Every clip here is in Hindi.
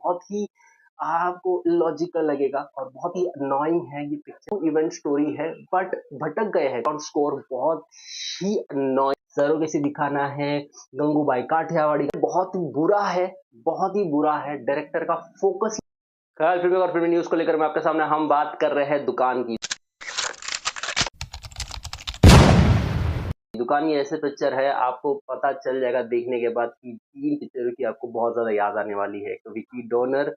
बहुत ही आपको इलॉजिकल लगेगा और बहुत ही अननोइंग है ये पिक्चर। इवेंट स्टोरी है बट भटक गए हैं और स्कोर बहुत ही अननोइंग। सरोगेसी दिखाना है गंगूबाई काठियावाड़ी का, बहुत ही बुरा है, बहुत ही बुरा है। डायरेक्टर का फोकस। खैर फिल्मी और फिल्मी न्यूज को लेकर मैं आपके सामने हम बात कर रहे हैं दुकान की। दुकान ये ऐसे पिक्चर है, आपको पता चल जाएगा देखने के बाद कि 3 पिक्चरों की आपको बहुत ज़्यादा याद आने वाली है। तो विक्की डोनर,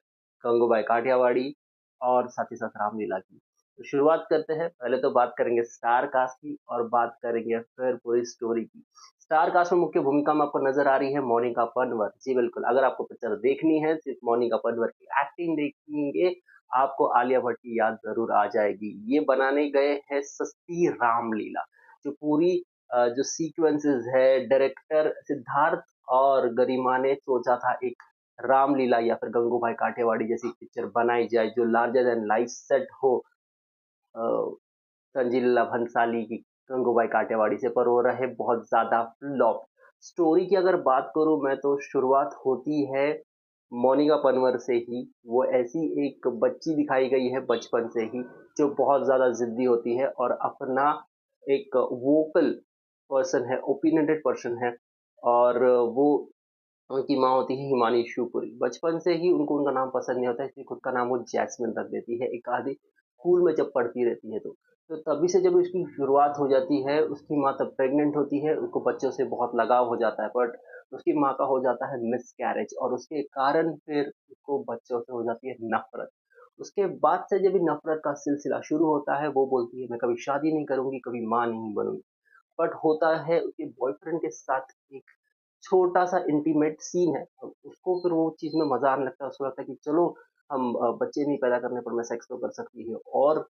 गंगूबाई काठियावाड़ी और साथ ही साथ रामलीला की। तो शुरुआत करते हैं। पहले तो बात करेंगे स्टार कास्ट की और बात करेंगे फिर पूरी स्टोरी की। स्टार कास्ट में मुख्य भूमिका में आपको नजर आ रही है मोनिका पनवर। जी बिल्कुल, अगर आपको पिक्चर देखनी है सिर्फ मोनिका पनवर की एक्टिंग देखेंगे, आपको आलिया भट्ट की याद जरूर आ जाएगी। ये बनाने गए हैं सस्ती रामलीला। जो पूरी जो सीक्वेंसेस है, डायरेक्टर सिद्धार्थ और गरिमा ने सोचा था एक रामलीला या फिर गंगूबाई काठियावाड़ी जैसी पिक्चर बनाई जाए जो लार्जर देन लाइफ सेट हो संजय लीला भंसाली की गंगूबाई काठियावाड़ी से, पर वो रहे बहुत ज्यादा फ्लॉप। स्टोरी की अगर बात करूं मैं तो शुरुआत होती है मोनिका पनवर से ही। वो ऐसी एक बच्ची दिखाई गई है बचपन से ही जो बहुत ज्यादा जिद्दी होती है और अपना एक वोकल पर्सन है, ओपिनियटेड पर्सन है। और वो उनकी माँ होती है हिमानी शिवपुरी। बचपन से ही उनको उनका नाम पसंद नहीं होता, इसलिए खुद का नाम वो जैस्मिन रख देती है। एक आधी स्कूल में जब पढ़ती रहती है तो तभी से जब उसकी शुरुआत हो जाती है, उसकी माँ तब प्रेग्नेंट होती है, उसको बच्चों से बहुत लगाव हो जाता है, बट उसकी माँ का हो जाता है मिस कैरेज और उसके कारण फिर उसको बच्चों से हो जाती है नफरत। उसके बाद से जब भी नफरत का सिलसिला शुरू होता है, वो बोलती है मैं कभी शादी नहीं करूंगी, कभी माँ नहीं बनूंगी। बट होता है उसके बॉयफ्रेंड के साथ एक छोटा सा इंटीमेट सीन है, तो उसको फिर वो चीज में मजा आने लगता है। उसको लगता है कि चलो हम बच्चे नहीं पैदा करने पर मैं सेक्स तो कर सकती हूँ। और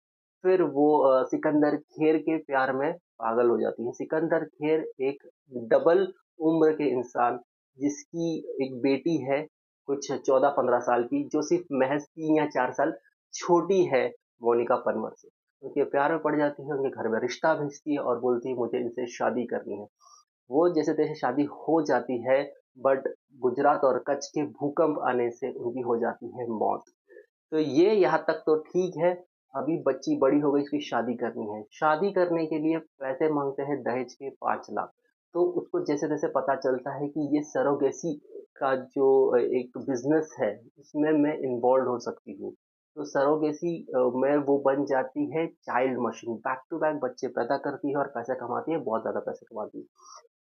फिर वो सिकंदर खेर के प्यार में पागल हो जाती है। सिकंदर खेर एक डबल उम्र के इंसान जिसकी एक बेटी है कुछ 14-15 साल की, जो सिर्फ महज 3 या 4 साल छोटी है मोनिका पनवर से। उनके प्यार में पड़ जाती है, उनके घर में रिश्ता भेजती है और बोलती है मुझे इनसे शादी करनी है। वो जैसे तैसे शादी हो जाती है, बट गुजरात और कच्छ के भूकंप आने से उनकी हो जाती है मौत। तो ये यहाँ तक तो ठीक है। अभी बच्ची बड़ी हो गई, उसकी शादी करनी है। शादी करने के लिए पैसे मांगते हैं दहेज के 5 लाख। तो उसको जैसे तैसे पता चलता है कि ये सरोगेसी का जो एक बिजनेस है उसमें मैं इन्वॉल्व हो सकती हूँ। तो सरोगेसी में वो बन जाती है child machine, back to back बच्चे पैदा करती है और पैसे कमाती है, बहुत ज्यादा पैसे कमाती है।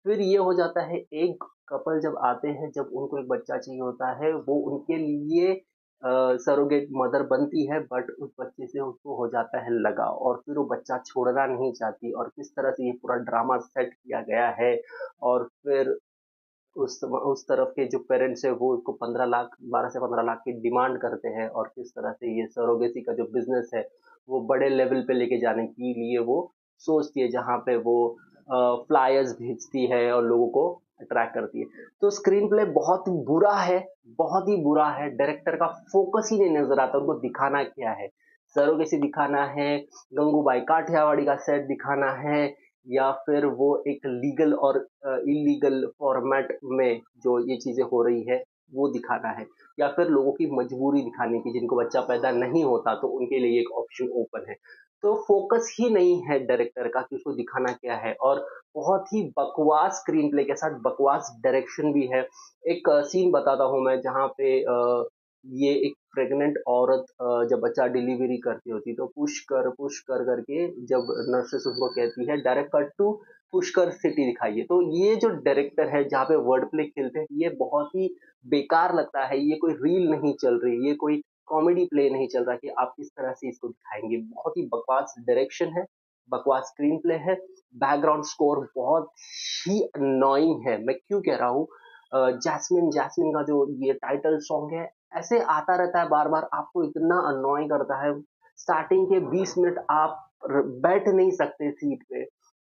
फिर ये हो जाता है एक कपल जब आते हैं, जब उनको एक बच्चा चाहिए होता है, वो उनके लिए सरोगेट मदर बनती है, बट उस बच्चे से उसको हो जाता है लगाव और फिर वो बच्चा छोड़ना नहीं चाहती। और किस तरह से ये पूरा ड्रामा सेट किया गया है। और फिर उस तरफ के जो पेरेंट्स है वो उसको 15 लाख, 12 से 15 लाख की डिमांड करते हैं। और किस तरह से ये सरोगेसी का जो बिजनेस है वो बड़े लेवल पे लेके जाने के लिए वो सोचती है, जहाँ पे वो फ्लायर्स भेजती है और लोगों को अट्रैक्ट करती है। तो स्क्रीन प्ले बहुत बुरा है, बहुत ही बुरा है। डायरेक्टर का फोकस ही नहीं नजर आता, उनको दिखाना क्या है, सरोगेसी दिखाना है, गंगूबाई काठियावाड़ी का सेट दिखाना है, या फिर वो एक लीगल और इलीगल फॉर्मेट में जो ये चीजें हो रही है वो दिखाना है, या फिर लोगों की मजबूरी दिखाने की जिनको बच्चा पैदा नहीं होता तो उनके लिए एक ऑप्शन ओपन है। तो फोकस ही नहीं है डायरेक्टर का कि उसको दिखाना क्या है। और बहुत ही बकवास स्क्रीन प्ले के साथ बकवास डायरेक्शन भी है। एक सीन बताता हूँ मैं, जहाँ पे ये एक प्रेग्नेंट औरत जब बच्चा डिलीवरी करती होती तो पुष्कर करके जब नर्सेस उसको कहती है direct cut to Pushkar city दिखाइए। तो ये जो डायरेक्टर है जहाँ पे वर्ड प्ले खेलते हैं, ये बहुत ही बेकार लगता है। ये कोई रील नहीं चल रही, ये कोई कॉमेडी प्ले नहीं चल रहा कि आप किस तरह से इसको दिखाएंगे। बहुत ही बकवास डायरेक्शन है, बकवास स्क्रीन प्ले है। बैकग्राउंड स्कोर बहुत ही अननोइंग है। मैं क्यों कह रहा हूँ, जैस्मिन जैस्मिन का जो ये टाइटल सॉन्ग है ऐसे आता रहता है बार बार, आपको इतना अननोइंग करता है। स्टार्टिंग के 20 मिनट आप बैठ नहीं सकते सीट पे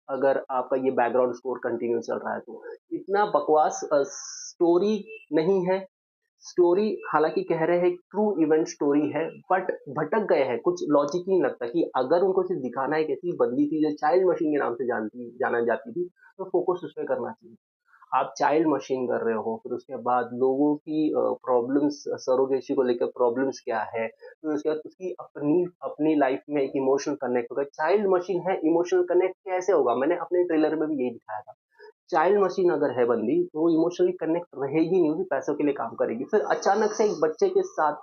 अगर आपका ये बैकग्राउंड स्कोर कंटिन्यू चल रहा है तो। इतना बकवास स्टोरी नहीं है। स्टोरी हालांकि कह रहे हैं ट्रू इवेंट स्टोरी है, बट भटक गए हैं। कुछ लॉजिक ही नहीं लगता कि अगर उनको सिर्फ दिखाना है, कैसी बंदी थी जो चाइल्ड मशीन के नाम से जाना जाती थी, तो फोकस उस पर करना चाहिए। आप चाइल्ड मशीन कर रहे हो, फिर उसके बाद लोगों की प्रॉब्लम्स सरोगेसी को लेकर प्रॉब्लम्स क्या है, फिर उसके बाद उसकी अपनी अपनी लाइफ में एक इमोशनल कनेक्ट होगा। चाइल्ड मशीन है, इमोशनल कनेक्ट कैसे होगा? मैंने अपने ट्रेलर में भी यही दिखाया था। चाइल्ड मशीन अगर है बंदी, तो वो इमोशनली कनेक्ट रहेगी नहीं, वो भी पैसों के लिए काम करेगी। फिर अचानक से एक बच्चे के साथ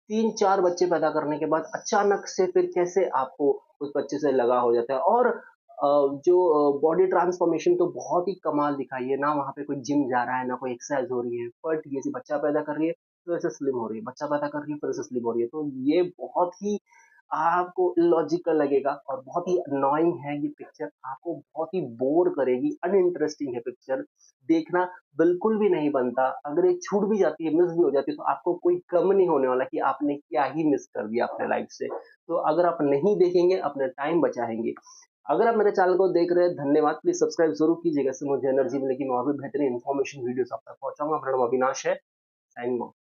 3-4 बच्चे पैदा करने के बाद अचानक से फिर कैसे आपको उस बच्चे से लगाव हो जाता है। और जो बॉडी ट्रांसफॉर्मेशन तो बहुत ही कमाल दिखाई है ना, वहाँ पे कोई जिम जा रहा है, ना कोई एक्सरसाइज हो रही है, बट ये ऐसे बच्चा पैदा कर रही है, तो ऐसे स्लिम हो रही है, बच्चा पैदा कर रही है, फिर ऐसे स्लिम हो रही है। तो ये बहुत ही आपको इलॉजिकल लगेगा और बहुत ही अननोइंग है ये पिक्चर, आपको बहुत ही बोर करेगी, अनइंटरेस्टिंग है पिक्चर, देखना बिल्कुल भी नहीं बनता। अगर ये छूट भी जाती है, मिस भी हो जाती है, तो आपको कोई गम नहीं होने वाला कि आपने क्या ही मिस कर दिया अपने लाइफ से। तो अगर आप नहीं देखेंगे, अपना टाइम बचाएँगे। अगर आप मेरे चैनल को देख रहे हैं, धन्यवाद। प्लीज़ सब्सक्राइब ज़रूर कीजिएगा, इससे मुझे एनर्जी मिलेगी, मैं और भी बेहतरीन इन्फॉर्मेशन वीडियोज़ आप तक पहुँचाऊँगा। मेरा नाम अविनाश है, साइनिंग ऑफ।